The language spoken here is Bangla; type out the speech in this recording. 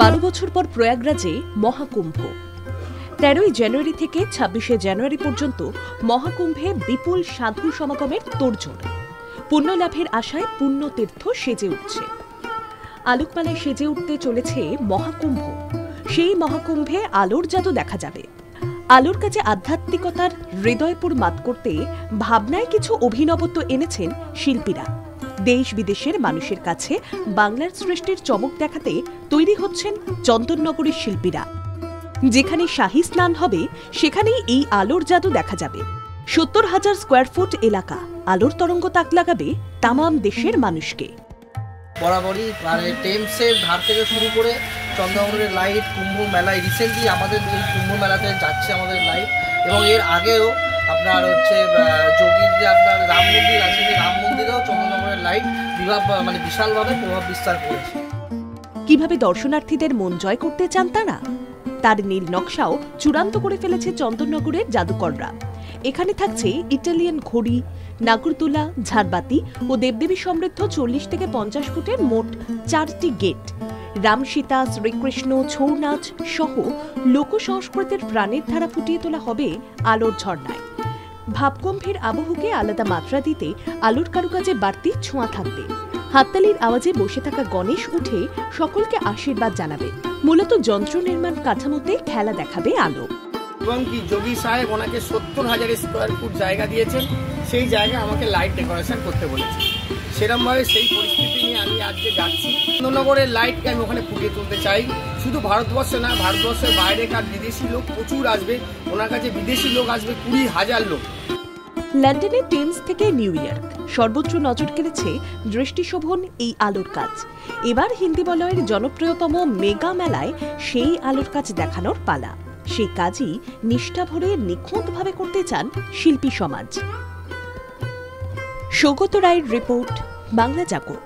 12 বছর পর প্রয়াগরাজে মহাকুম্ভ। 13ই জানুয়ারি থেকে 26শে জানুয়ারি পর্যন্ত মহাকুম্ভে বিপুল সাধু সমাগমের তোড়জোড়। পুণ্য লাভের আশায় পুণ্যতীর্থ সেজে উঠছে। আলোকমালায় সেজে উঠতে চলেছে মহাকুম্ভ। সেই মহাকুম্ভে আলোর জাদু দেখা যাবে। আলোর কাছে আধ্যাত্মিকতার হৃদয়পুর মাত করতে ভাবনায় কিছু অভিনবত্ব এনেছেন শিল্পীরা। দেশ বিদেশের মানুষের কাছে বাংলার সৃষ্টির চমক দেখাতে তৈরি হচ্ছেন চন্দননগরের শিল্পীরা। যেখানে শাহী স্নান হবে সেখানেই এই আলোর জাদু দেখা যাবে। 70,000 স্কোয়ার ফুট এলাকা আলোর তরঙ্গ তাক লাগাবে তামাম দেশের মানুষকে। বরাবরই টেমসের ধার থেকে শুরু করে চন্দননগরের লাইট, কুম্ভ মেলায় রিসেন্টলি আমাদের এই কুম্ভ মেলাতে যাচ্ছে আমাদের লাইট, এবং এর আগেও আপনার যোগীর যে আপনার রাম মন্দির আছে, যে রাম মন্দিরেও চন্দননগরের লাইট বিশালভাবে প্রভাব বিস্তার করেছে। কিভাবে দর্শনার্থীদের মন জয় করতে চান তারা, তার নীল নকশাও চূড়ান্ত করে ফেলেছে চন্দননগরের জাদুকররা। এখানে থাকছে ইটালিয়ান ঘড়ি, নাগরদোলা, ঝাড়বাতি ও দেবদেবী সমৃদ্ধ 40 থেকে 50 ফুটের মোট 4টি গেট। রাম, সীতা, শ্রীকৃষ্ণ, ছৌ নাচ সহ লোক সংস্কৃতির প্রাণের ধারা ফুটিয়ে তোলা হবে আলোর ঝর্ণায়। ভাবকুম্ভের আবহকে আলাদা মাত্রা দিতে আলোর কারুকাজে বাড়তি ছোঁয়া থাকবে। হাততালির আওয়াজে বসে থাকা গণেশ উঠে সকলকে আশীর্বাদ জানাবে। মূলত যন্ত্র নির্মাণ কাঠামোতে খেলা দেখাবে আলো। এবং কি যোগী সাহেব ওনাকে 70,000 স্কোয়ার ফুট জায়গা দিয়েছেন, সেই জায়গায় আমাকে লাইট ডেকোরেশন করতে বলেছে। সেরকমভাবে সেই পরিস্থিতি নিয়ে আমি আজকে যাচ্ছি। চন্দননগরের লাইটকে আমি ওখানে ফুটিয়ে তুলতে চাই। শুধু ভারতবর্ষে না, ভারতবর্ষের বাইরেকার বিদেশি লোক প্রচুর আসবে। ওনার কাছে বিদেশি লোক আসবে 20,000 লোক। লন্ডনে টেমস থেকে নিউ ইয়র্ক সর্বত্র নজর কেড়েছে দৃষ্টিশোভন এই আলোর কাজ। এবার হিন্দি বলয়ের জনপ্রিয়তম মেগা মেলায় সেই আলোর কাজ দেখানোর পালা। সেই কাজই নিষ্ঠা ভরে নিখুঁতভাবে করতে চান শিল্পী সমাজ। সৌগত রায়ের রিপোর্ট, বাংলা জাগো।